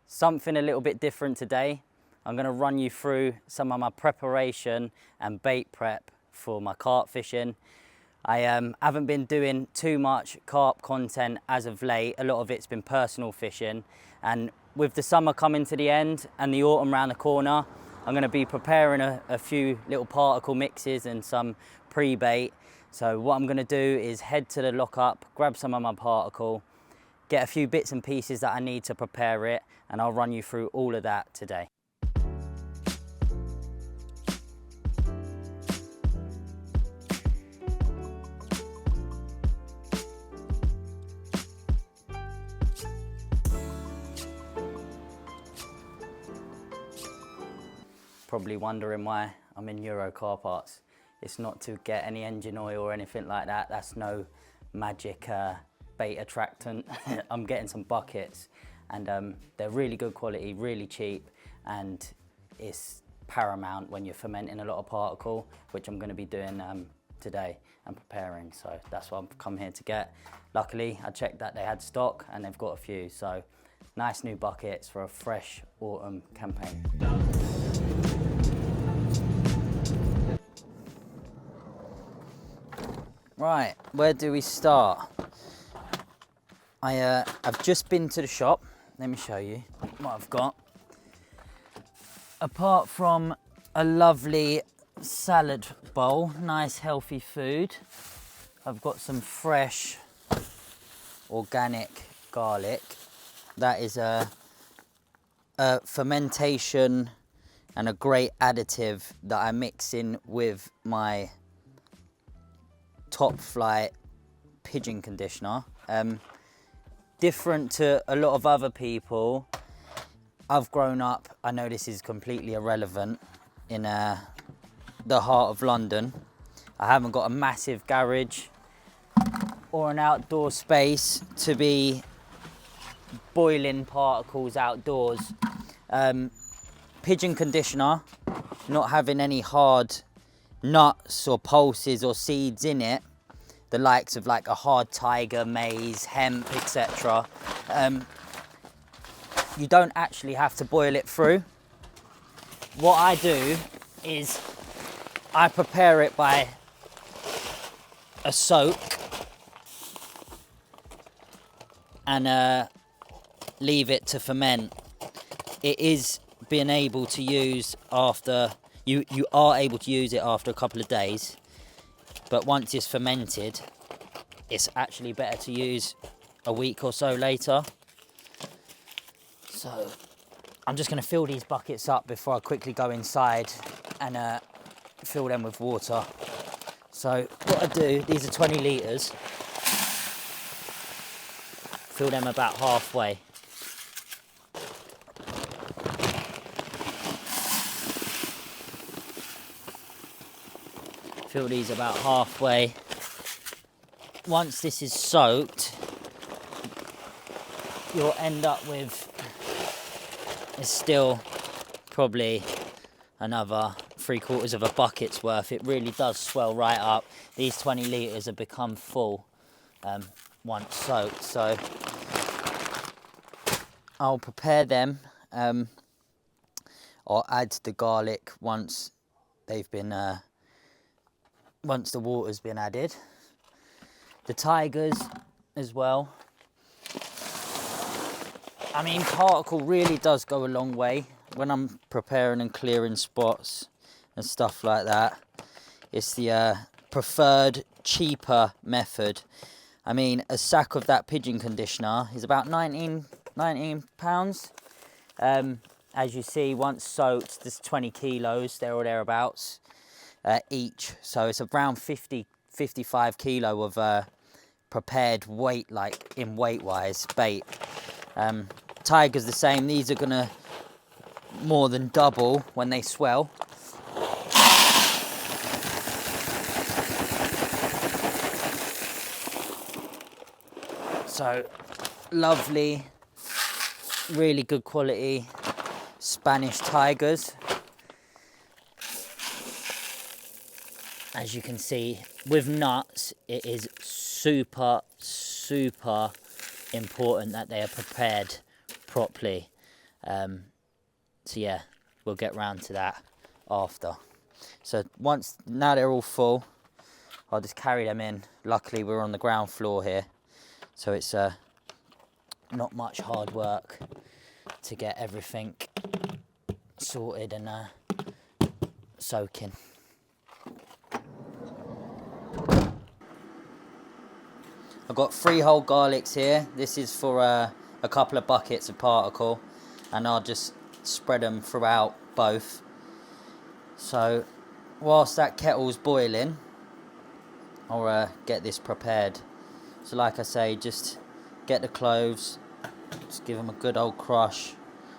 Something a little bit different today. I'm going to run you through some of my preparation and bait prep for my carp fishing. I haven't been doing too much carp content as of late. A lot of it's been personal fishing, and with the summer coming to the end and the autumn around the corner, I'm going to be preparing a few little particle mixes and some pre-bait. So what I'm going to do is head to the lockup, grab some of my particle, get a few bits and pieces that I need to prepare it, and I'll run you through all of that today. Probably wondering why I'm in Euro car parts. It's not to get any engine oil or anything like that. That's no magic bait attractant. I'm getting some buckets, and they're really good quality, really cheap, and it's paramount when you're fermenting a lot of particle, which I'm going to be doing today and preparing. So that's what I've come here to get. Luckily, I checked that they had stock and they've got a few. So nice new buckets for a fresh autumn campaign. Right, where do we start? I've just been to the shop. Let me show you what I've got. Apart from a lovely salad bowl, nice healthy food, I've got some fresh organic garlic. That is a fermentation and a great additive that I mix in with my top flight pigeon conditioner. Different to a lot of other people, I've grown up, I know this is completely irrelevant, in the heart of London. I haven't got a massive garage or an outdoor space to be boiling particles outdoors. Pigeon conditioner, not having any hard nuts or pulses or seeds in it, the likes of like a hard tiger, maize, hemp, etc. You don't actually have to boil it through. What I do is I prepare it by a soak and leave it to ferment. It is being able to use after you are able to use it after a couple of days, but once it's fermented, it's actually better to use a week or so later. So I'm just going to fill these buckets up before I quickly go inside and fill them with water. So what I do, these are 20 litres, fill them about halfway. Fill these about halfway. Once this is soaked, you'll end up with, it's still probably another 3/4 of a bucket's worth. It really does swell right up. These 20 litres have become full once soaked. So I'll prepare them. I'll add the garlic once they've been once the water's been added. The tigers as well. I mean, particle really does go a long way when I'm preparing and clearing spots and stuff like that. It's the preferred, cheaper method. I mean, a sack of that pigeon conditioner is about 19 pounds. As you see, once soaked, there's 20 kilos there or thereabouts. Each, so it's around 55 kilo of prepared weight, like in weight wise bait. Tigers the same. These are gonna more than double when they swell. So lovely, really good quality Spanish tigers. As you can see, with nuts, it is super important that they are prepared properly. So yeah, we'll get round to that after. So now they're all full, I'll just carry them in. Luckily we're on the ground floor here, so it's not much hard work to get everything sorted and soaking. I've got 3 whole garlics here. This is for a couple of buckets of particle, and I'll just spread them throughout both. So whilst that kettle's boiling, I'll get this prepared. So like I say, just get the cloves, just give them a good old crush.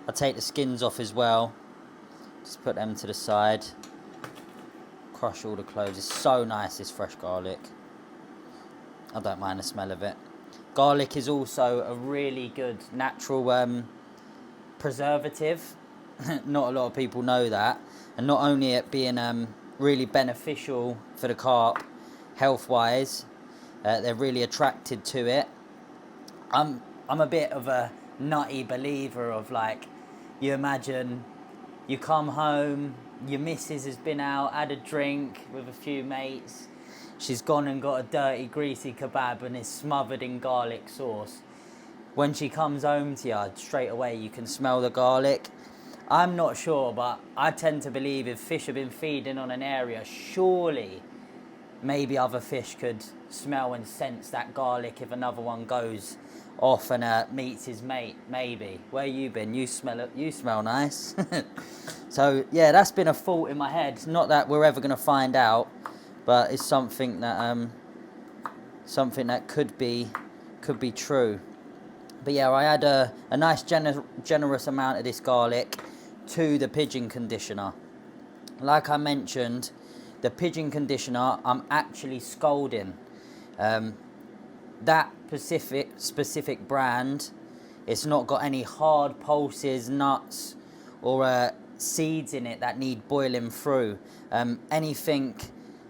I'll take the skins off as well, just put them to the side. Crush all the cloves. It's so nice, this fresh garlic. I don't mind the smell of it. Garlic is also a really good natural preservative. Not a lot of people know that. And not only it being really beneficial for the carp, health-wise, they're really attracted to it. I'm a bit of a nutty believer of, like, you imagine you come home, your missus has been out, had a drink with a few mates, she's gone and got a dirty, greasy kebab and is smothered in garlic sauce. When she comes home to you, straight away you can smell the garlic. I'm not sure, but I tend to believe if fish have been feeding on an area, surely maybe other fish could smell and sense that garlic if another one goes off and meets his mate. Maybe. Where you been? You smell nice. So yeah, that's been a thought in my head. Not that we're ever going to find out, but it's something that could be true. But yeah, I add a nice generous amount of this garlic to the pigeon conditioner. Like I mentioned, the pigeon conditioner I'm actually scalding. That specific brand, it's not got any hard pulses, nuts, or seeds in it that need boiling through. Anything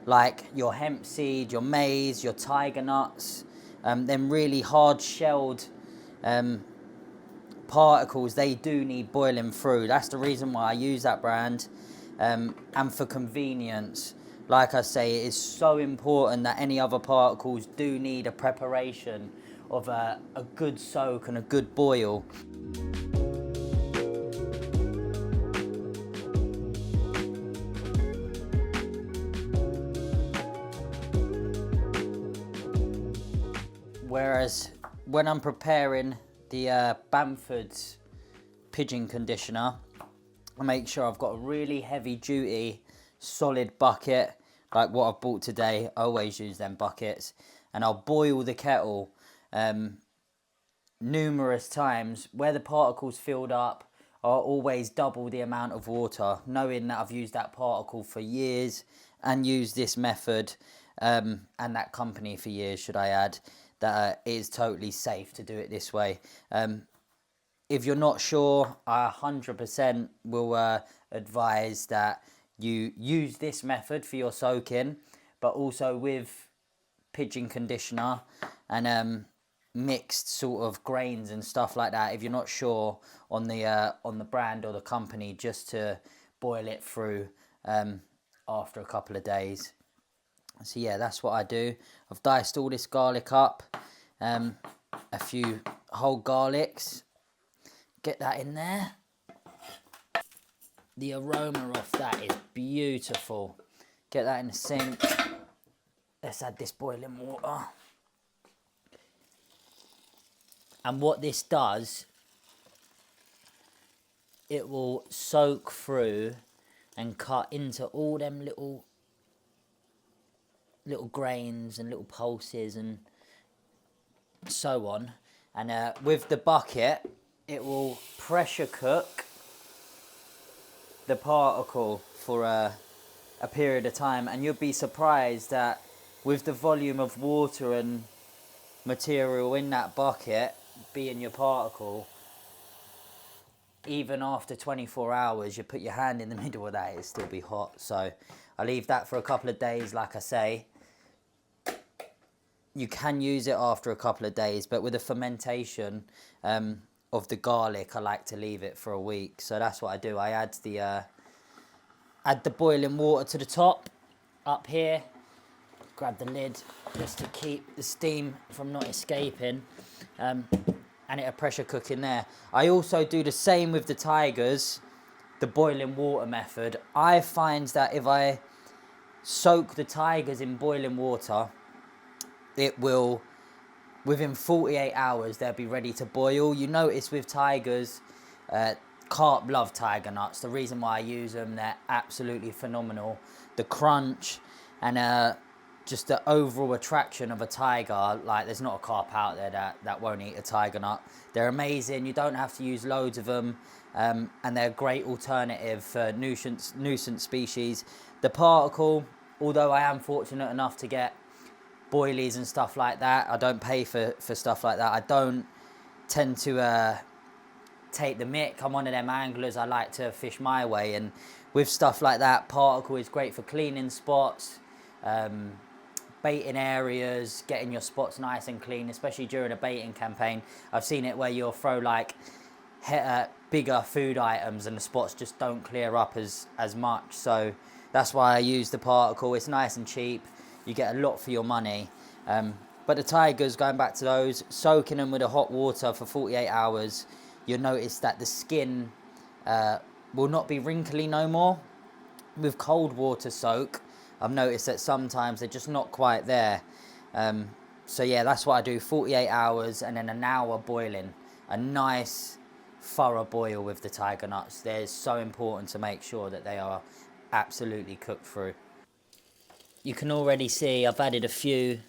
like your hemp seed, your maize, your tiger nuts, them really hard-shelled particles, they do need boiling through. That's the reason why I use that brand. And for convenience, like I say, it is so important that any other particles do need a preparation of a good soak and a good boil. Whereas when I'm preparing the Bamford's pigeon conditioner, I make sure I've got a really heavy duty solid bucket like what I've bought today. I always use them buckets, and I'll boil the kettle numerous times. Where the particles filled up, I'll always double the amount of water, knowing that I've used that particle for years and used this method and that company for years, should I add, that it is totally safe to do it this way. If you're not sure, I 100% will advise that you use this method for your soaking, but also with pigeon conditioner and mixed sort of grains and stuff like that. If you're not sure on the brand or the company, just to boil it through after a couple of days. So yeah, that's what I do. I've diced all this garlic up, a few whole garlics. Get that in there. The aroma of that is beautiful. Get that in the sink. Let's add this boiling water. And what this does, it will soak through and cut into all them little grains and little pulses and so on. And with the bucket, it will pressure cook the particle for a period of time, and you'll be surprised that with the volume of water and material in that bucket being your particle, even after 24 hours, you put your hand in the middle of that, it'll still be hot. So I leave that for a couple of days. Like I say, you can use it after a couple of days, but with the fermentation of the garlic, I like to leave it for a week. So that's what I do. I add the boiling water to the top up here, grab the lid just to keep the steam from not escaping, and it'll pressure cook in there. I also do the same with the tigers, the boiling water method. I find that if I soak the tigers in boiling water, it will, within 48 hours, they'll be ready to boil. You notice with tigers, carp love tiger nuts. The reason why I use them, they're absolutely phenomenal. The crunch and just the overall attraction of a tiger, like there's not a carp out there that won't eat a tiger nut. They're amazing. You don't have to use loads of them, and they're a great alternative for nuisance species. The particle, although I am fortunate enough to get boilies and stuff like that, I don't pay for stuff like that. I don't tend to take the mick. I'm one of them anglers, I like to fish my way, and with stuff like that, particle is great for cleaning spots, baiting areas, getting your spots nice and clean, especially during a baiting campaign. I've seen it where you'll throw like bigger food items and the spots just don't clear up as much. So that's why I use the particle. It's nice and cheap. You get a lot for your money. But the tigers, going back to those, soaking them with the hot water for 48 hours, you'll notice that the skin will not be wrinkly no more. With cold water soak, I've noticed that sometimes they're just not quite there. So yeah, that's what I do, 48 hours and then an hour boiling. A nice thorough boil with the tiger nuts. They're so important to make sure that they are absolutely cooked through. You can already see I've added a few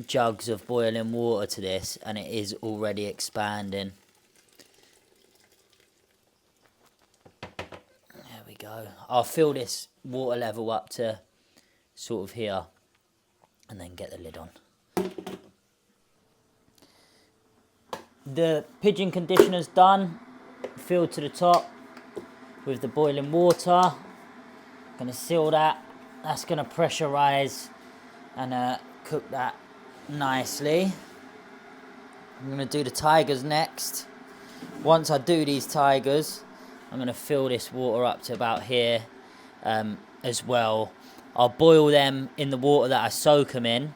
jugs of boiling water to this and it is already expanding. There we go. I'll fill this water level up to sort of here and then get the lid on. The pigeon conditioner's done, filled to the top with the boiling water. Gonna seal that. That's gonna pressurize and cook that nicely. I'm gonna do the tigers next. Once I do these tigers, I'm gonna fill this water up to about here as well. I'll boil them in the water that I soak them in.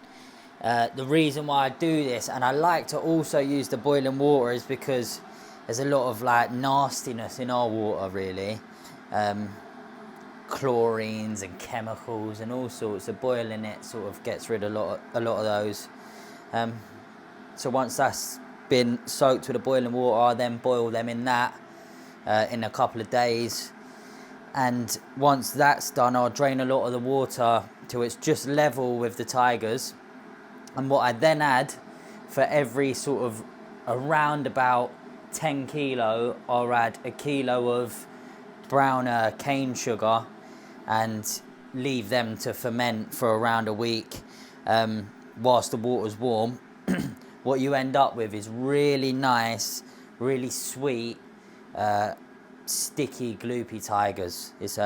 The reason why I do this, and I like to also use the boiling water, is because there's a lot of like nastiness in our water, really. Chlorines and chemicals and all sorts. So boiling it sort of gets rid of a lot of those. So once that's been soaked with the boiling water, I then boil them in that in a couple of days. And once that's done, I'll drain a lot of the water till it's just level with the tigers. And what I then add, for every sort of around about 10 kilo, I'll add a kilo of brown cane sugar and leave them to ferment for around a week whilst the water's warm. What you end up with is really nice, really sweet, sticky, gloopy tigers. It's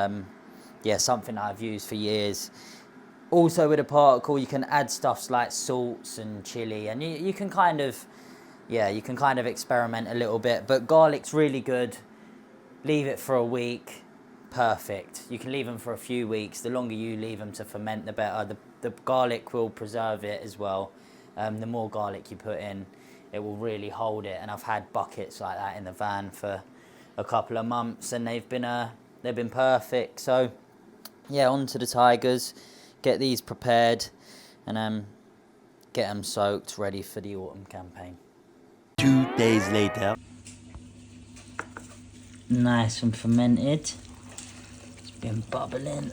yeah, something I've used for years. Also with a particle, you can add stuffs like salts and chili, and you can kind of, yeah, you can kind of experiment a little bit. But garlic's really good. Leave it for a week, perfect. You can leave them for a few weeks. The longer you leave them to ferment, the better. The garlic will preserve it as well. The more garlic you put in, it will really hold it. And I've had buckets like that in the van for a couple of months, and they've been perfect. So yeah, on to the tigers. Get these prepared and get them soaked, ready for the autumn campaign. 2 days later. Nice and fermented. It's been bubbling.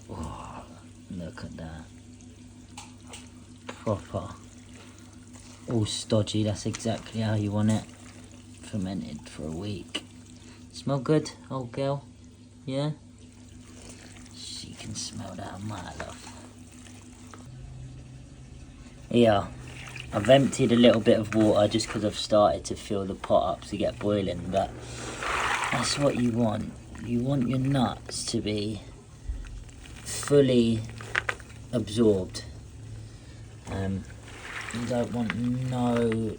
Oh, look at that. Proper. All stodgy, that's exactly how you want it. Fermented for a week. Smell good, old girl? Yeah? She can smell that a mile off. Yeah, I've emptied a little bit of water just because I've started to fill the pot up to get boiling, but that's what you want. You want your nuts to be fully absorbed. You don't want no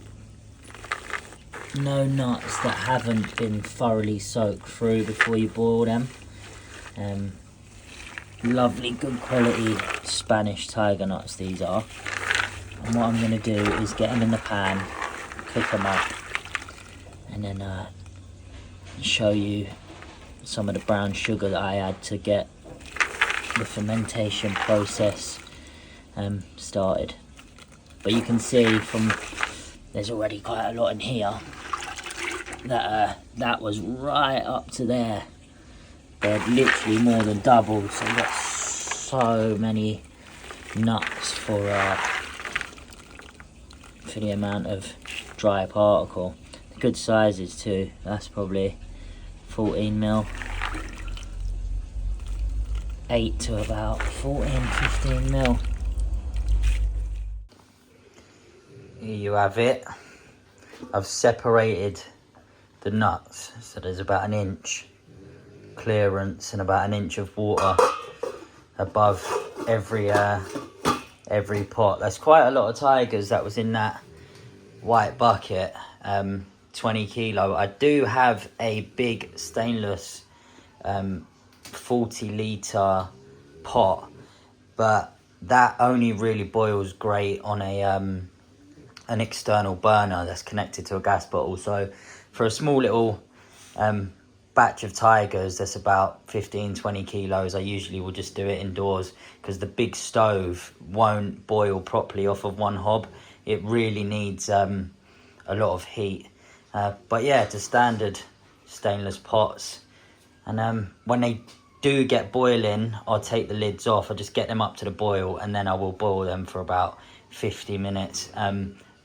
no nuts that haven't been thoroughly soaked through before you boil them. Lovely, good quality Spanish tiger nuts these are. And what I'm going to do is get them in the pan, cook them up, and then show you some of the brown sugar that I add to get the fermentation process started. But you can see from, there's already quite a lot in here, that that was right up to there. They're literally more than doubled, so you've got so many nuts for the amount of dry particle. Good sizes too, that's probably 14mm. 8 to about 14-15mm. Here you have it. I've separated the nuts, so there's about an inch clearance and about an inch of water above every pot. That's quite a lot of tigers that was in that white bucket. 20 kilo. I do have a big stainless 40 litre pot, but that only really boils great on a an external burner that's connected to a gas bottle. So for a small little batch of tigers that's about 15-20 kilos, I usually will just do it indoors, because the big stove won't boil properly off of one hob. It really needs a lot of heat. But yeah, it's a standard stainless pots, and when they do get boiling, I'll take the lids off. I just get them up to the boil, and then I will boil them for about 50 minutes.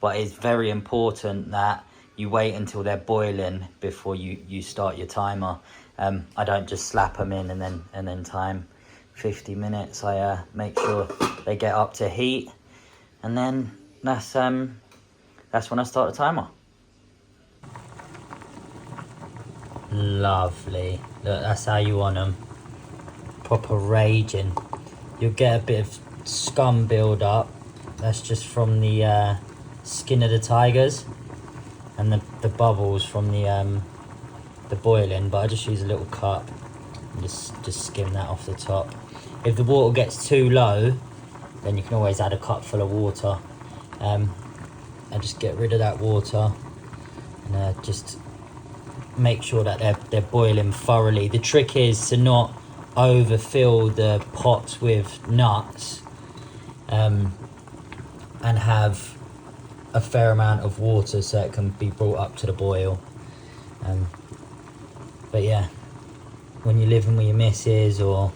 But it's very important that you wait until they're boiling before you start your timer. I don't just slap them in and then time 50 minutes. I make sure they get up to heat, and then that's when I start the timer. Lovely. Look, that's how you want them. Proper raging. You'll get a bit of scum build up. That's just from the skin of the tigers, and the bubbles from the boiling. But I just use a little cup and just skim that off the top. If the water gets too low, then you can always add a cup full of water. I just get rid of that water and just make sure that they're boiling thoroughly. The trick is to not overfill the pots with nuts, and have a fair amount of water so it can be brought up to the boil. But yeah, when you're living with your missus or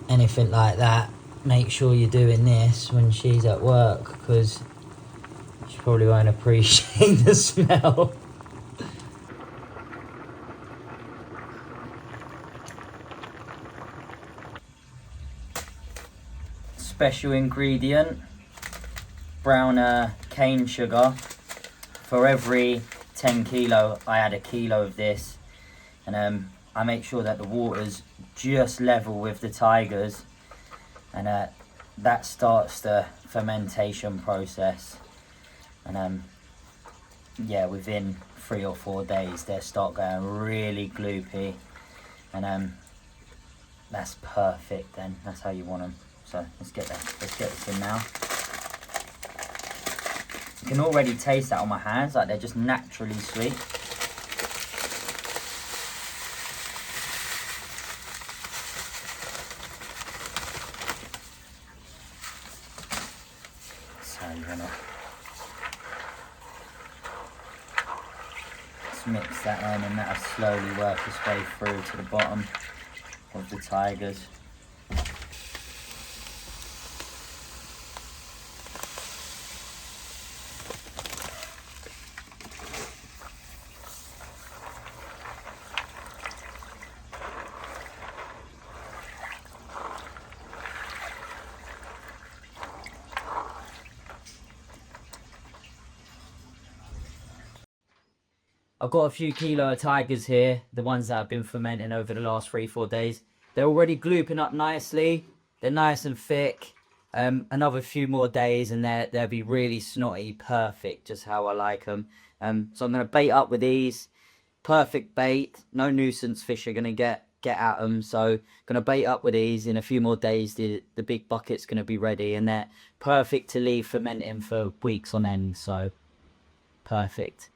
anything like that, make sure you're doing this when she's at work, because she probably won't appreciate the smell. Special ingredient, brown cane sugar. For every 10 kilo I add a kilo of this, and I make sure that the water's just level with the tigers, and that starts the fermentation process. And yeah, within 3 or 4 days they start going really gloopy, and that's perfect. Then that's how you want them. So let's get this in now. You can already taste that on my hands, like they're just naturally sweet. So you're gonna just mix that in, and that'll slowly work its way through to the bottom of the tigers. I've got a few kilo of tigers here, the ones that have been fermenting over the last 3-4 days. They're already glooping up nicely. They're nice and thick. Another few more days and they'll be really snotty, perfect, just how I like them. So I'm going to bait up with these. Perfect bait, no nuisance fish are going to get at them. So going to bait up with these. In a few more days the big bucket's going to be ready, and they're perfect to leave fermenting for weeks on end. So perfect.